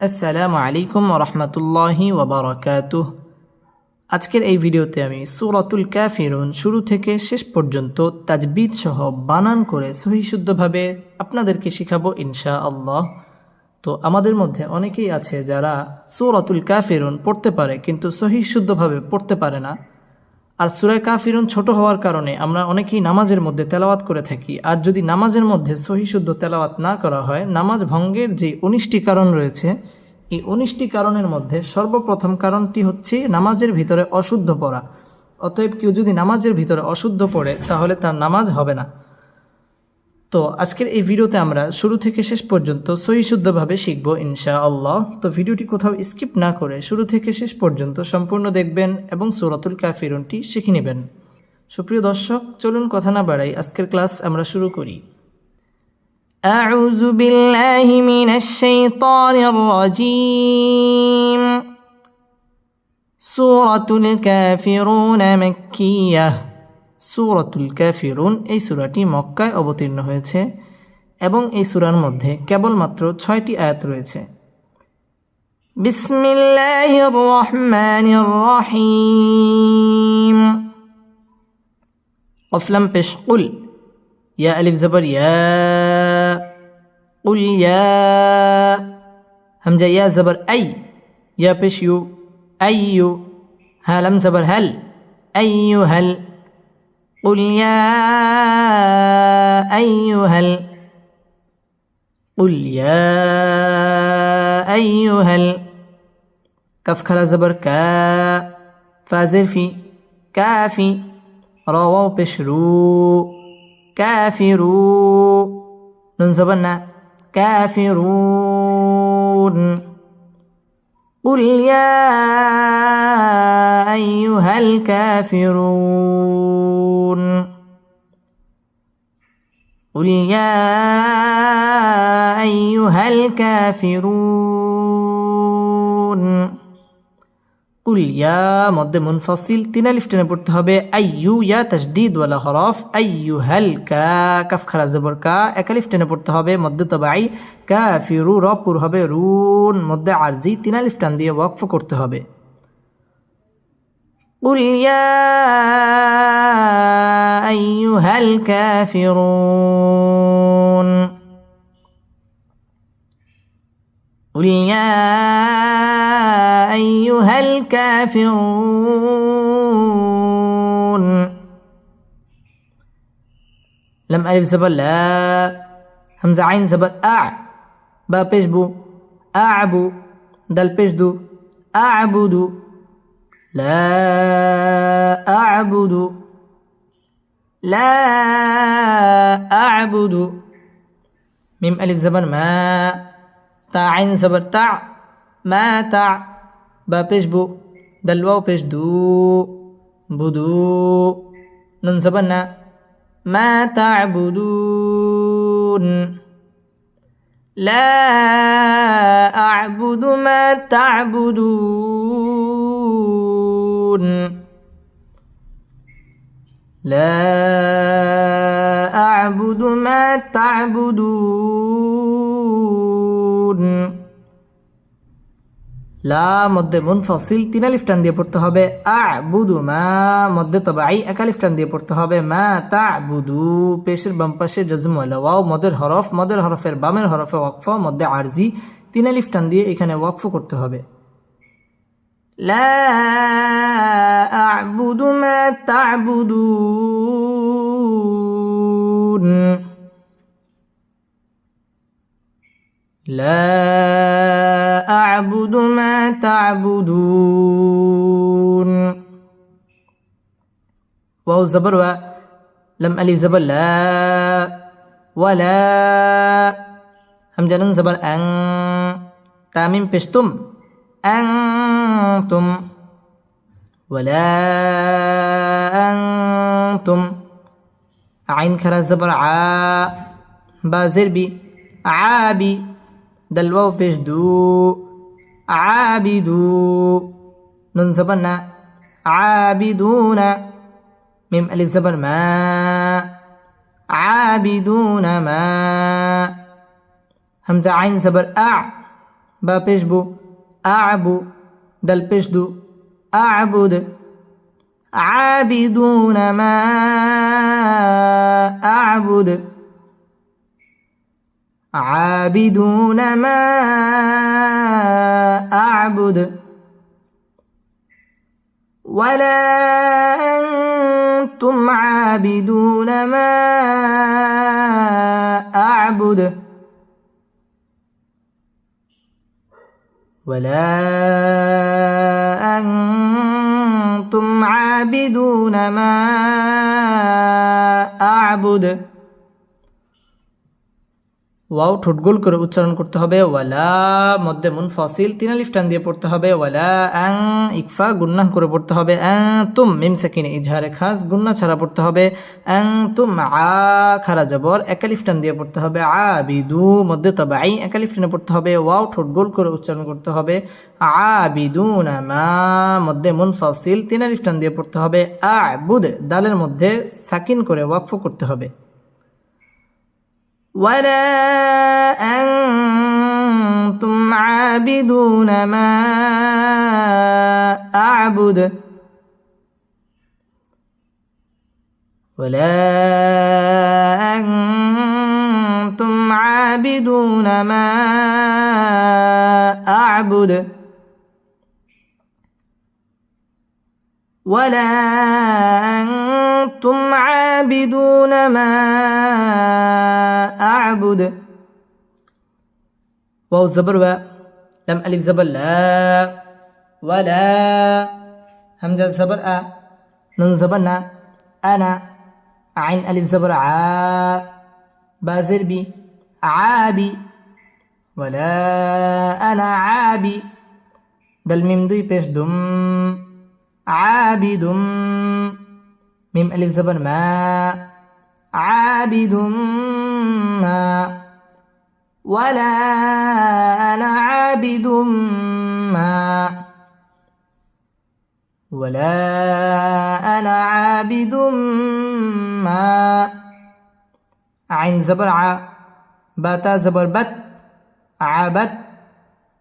আসসালামু আলাইকুম রহমতুল্লাহি ওয়াবারাকাতুহ। আজকের এই ভিডিওতে আমি সূরাতুল কাফিরুন শুরু থেকে শেষ পর্যন্ত তাজবিদ সহ বানান করে সহি শুদ্ধভাবে আপনাদেরকে শেখাবো ইনশাআল্লাহ। তো আমাদের মধ্যে অনেকেই আছে যারা সূরাতুল কাফিরুন পড়তে পারে কিন্তু সহি শুদ্ধভাবে পড়তে পারে না। আর সূরা কাফিরুন ছোট হওয়ার কারণে আমরা অনেকেই নামাজের মধ্যে তেলাওয়াত করে থাকি। আর যদি নামাজের মধ্যে সহি শুদ্ধ তেলাওয়াত না করা হয়, নামাজ ভঙ্গের যে 19টি কারণ রয়েছে, এই 19টি কারণের মধ্যে সর্বপ্রথম কারণটি হচ্ছে নামাজের ভিতরে অশুদ্ধ পড়া। অতএব কেউ যদি নামাজের ভিতরে অশুদ্ধ পড়ে তাহলে তার নামাজ হবে না। তো আজকের এই ভিডিওতে আমরা শুরু থেকে শেষ পর্যন্ত সহি শুদ্ধভাবে শিখবো ইনশাআল্লাহ। তো ভিডিওটি কোথাও স্কিপ না করে শুরু থেকে শেষ পর্যন্ত সম্পূর্ণ দেখবেন এবং সূরাতুল কাফিরুনটি শিখে নেবেন। সুপ্রিয় দর্শক, চলুন কথা না বাড়াই, আজকের ক্লাস আমরা শুরু করি। আউযু বিল্লাহি মিনাশ শাইতানির রাজীম। সূরাতুল কাফিরুন মাক্কিয়াহ। সূরাতুল কাফিরুন এই সূরাটি মক্কায় অবতীর্ণ হয়েছে এবং এই সূরার মধ্যে কেবলমাত্র 6টি আয়াত রয়েছে। বিসমিল্লাহির রহমানির রহিম। কফ লাম পেশ কুল, ইয়া আলিফ জবর ইয়া, কুল ইয়া, হামজা ইয়া জবর আই, ইয়া পেশ ইউ, আইয়ু, হা লাম জবর হাল, আইয়ুহাল, قل يا أيها قل يا أيها كف خلا زبر كا فازر في كافي رووا بشرو كافرو نون زبرنا كافرون قل يا أيها الكافرون قل يا أيها الكافرون قل يا مد منفصل 3 ألف টেনে পড়তে হবে। আইয়ু ইয়া তাসদীদ ওয়ালা হরফ, আইয়ুহাল কা কাফ খারা জবর কা 1 আলিফ টেনে পড়তে হবে। মদ্দে তবাই কাফিরু র পুর হবে রুন, মদ্দে আরজি 3 আলিফ টান দিয়ে ওয়াকফ করতে হবে। قل يا أيها الكافرون قل يا أيها الكافرون لم ألف زبر لا، همزة عين زبر أع، با پیش بو أعبو، دل پیش دو أعبدو، لا أعبد، لا أعبد، ميم ألف زبر ما، تا عين زبر تع، ما تع، با پیش بو، دل واو پیش دو، بدو، نون زبر نا، ما تعبدون، لا أعبد ما تعبدون، لا أعبد ما تعبدون। লা মধ্যে মুনফাসিল 3 আলিফ টান দিয়ে পড়তে হবে। আ'বুদু মা মধ্যে তবাই 1 আলিফ টান দিয়ে পড়তে হবে। মা তা'বুদু পেশের বাম পাশে জজম ওয়ালা ওয়াও মদের হরফ, মদের হরফের বামের হরফে ওয়াকফ, মধ্যে আরজি 3 আলিফ টান দিয়ে এখানে ওয়াকফ করতে হবে। লা আ'বুদু মা তা'বুদুন, لا أعبد ما تعبدون واو زبر و، لم ألف زبر لا، ولا همزة نون زبر أن، تاميم بشتم أنتم، ولا أنتم، عين كرا زبر ع، بازر بي عابي، دل واو پیش دو عابدو، نون زبر نا عابدون، ميم ألف زبر ما، عابدون ما، همزة عين زبر أع، বা পেশবু আবু দাল পেশদু আবুদ عابدون ما أعبد عابدون ما أعبد ولا أنتم عابدون ما أعبد ولا أنتم عابدون ما أعبد ওয়াও ঠোঁট গোল করে উচ্চারণ করতে হবে ওয়ালা মধ্যে মুনফাসিল তিন আলিফ টান দিয়ে পড়তে হবে ওয়ালা আং ইকফা গুন্নাহ করে পড়তে হবে তুম মিম সাকিনে ইজহারে খাস গুন্না ছাড়া পড়তে হবে তুম আ খারা জবর এক আলিফ টান দিয়ে পড়তে হবে আবিদু মধ্যে তাবাই এক আলিফ টানে পড়তে হবে ওয়াও ঠোঁট গোল করে উচ্চারণ করতে হবে আবিদুনা মা মধ্যে মুনফাসিল তিন আলিফ টান দিয়ে পড়তে হবে আবুদ দালের মধ্যে সাকিন করে ওয়াকফ করতে হবে ولا أنتم عابدون ما أعبد ولا أنتم عابدون ما أعبد ولا أنتم عابدون ما أعبد واو زبر و لم ألف زبر لا ولا همزة زبر أ نون زبر نا أنا عين ألف زبر ع بازر بي عابي ولا أنا عابي دل ميم دوي پیش دم عابد ميم ألف زبر ما عابد ما ولا أنا عابد ما ولا أنا عابد ما عين زبر ع باتا زبر بت عبد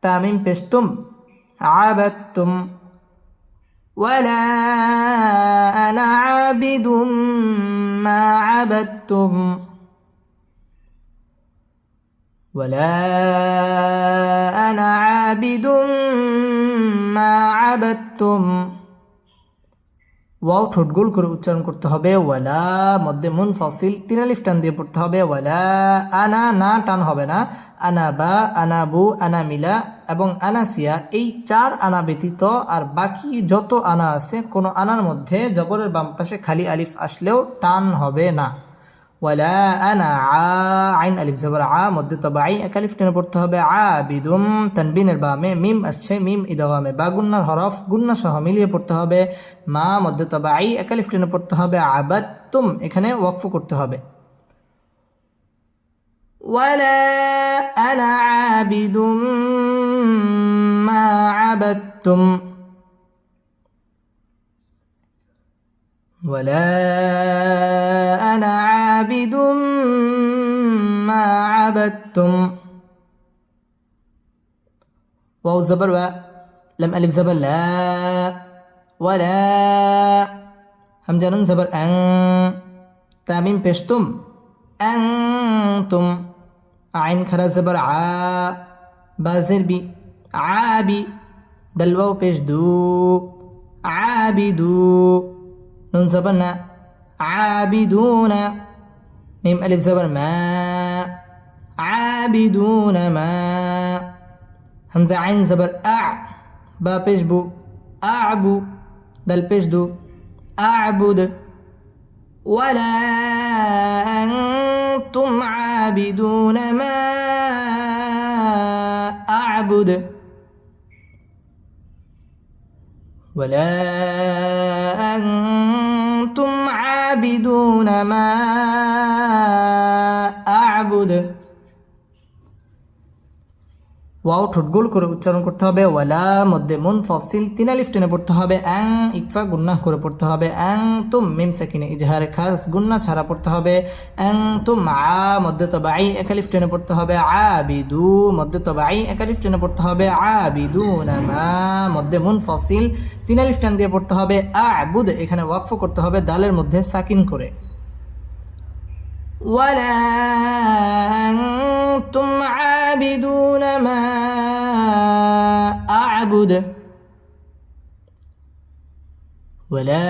تاميم بشتم عبدتم ولا أنا عابد ما عبدتم ولا أنا عابد ما عبدتم ওয়াও ঠোঁট গোল করে উচ্চারণ করতে হবে ওয়ালা মধ্যে মুনফাসিল তিন আলিফ টান দিয়ে পড়তে হবে ওয়ালা আনা না টান হবে না আনা বা আনা বু আনা মিলা এবং আনাসিয়া এই চার আনা ব্যতীত আর বাকি যত আনা আছে কোনো আনার মধ্যে জবরের বাম পাশে খালি আলিফ আসলেও টান হবে না ওয়ালা আনা আইন আলিফ জবর মধ্যে তবাই এক আলিফ টেনে পড়তে হবে আবিদুম তানবিনের বামে মিম আসছে মিম ইদগামে বা গুন্নার হরফ গুন্না সহ মিলিয়ে পড়তে হবে মা মধ্যে তবাই এক আলিফ টেনে পড়তে হবে আবাদতুম এখানে ওয়াকফ করতে হবে ওয়ালা আনা আবিদুম মা আবাদতুম ولا أنا عابد ما عبدتم واو زبر و لم ألف زبر لا ولا همزة نون زبر أن تاميم بشتم أنتم عين خرا زبر ع بازر بي عابي دلواو بشدو عابدو نون زبرنا عابدون ميم ألف زبر ما عابدون ما همزة عين زبر أع با پیش بو أعبو دل پیش دو أعبد ولا أنتم عابدون ما أعبد ولا أنتم عابدون ما أعبد ওয়াও ঠোঁট গোল করে উচ্চারণ করতে হবে। ওয়ালা মধ্যে মুনফাসিল 3 আলিফ টেনে পড়তে হবে। আং ইকফা গুন্নাহ করে পড়তে হবে। আং তুম মিম সাকিনে ইজহারে খাস গুন্না ছাড়া পড়তে হবে। আং তুম আ মধ্যে তবাই 1 আলিফ টেনে পড়তে হবে। আবিদু মধ্যে তবাই 1 আলিফ টেনে পড়তে হবে। আবিদুনা মা মধ্যে মুনফাসিল 3 আলিফ টান দিয়ে পড়তে হবে। আবুদ এখানে ওয়াকফ করতে হবে দালের মধ্যে সাকিন করে। ولا أنتم عابدون ما أعبد ولا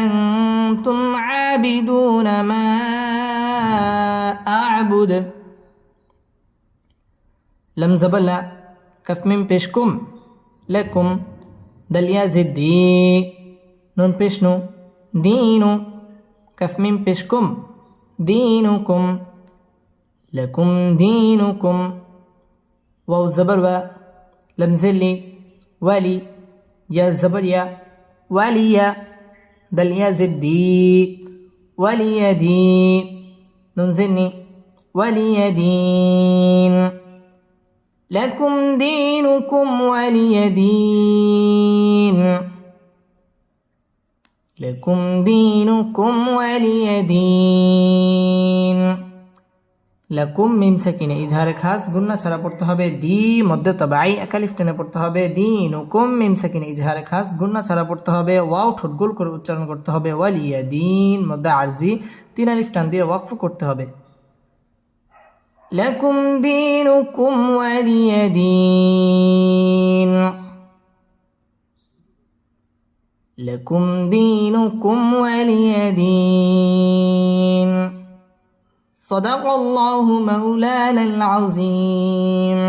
أنتم عابدون ما أعبد لم زبلا كف من بشكم لكم دل يزدي نون بشنو دينو كف من بشكم دينكم لكم دينكم واو زبر و لم زلي ولي يا زبر يا ولي دل يا زدي ولي دي نون زني ولي دين لكم دينكم ولي دين لكم دينكم ولي دين لكم মিম সাকিনে ইজহারে খাস গুন্না ছাড়া পড়তে হবে। দি মধ্যে তবাই 1 আলিফ টেনে পড়তে হবে। দিনুকুম মিম সাকিনে ইজহারে খাস গুন্না ছাড়া পড়তে হবে। ওয়াও ঠোঁট গোল করে উচ্চারণ করতে হবে। ওয়ালিয়া দিন মধ্যে আরজি 3 আলিফ টান দিয়ে ওয়াকফ করতে হবে। لكم دينكم ولي دين لكم دينكم ولي دين صدق الله مولانا العظيم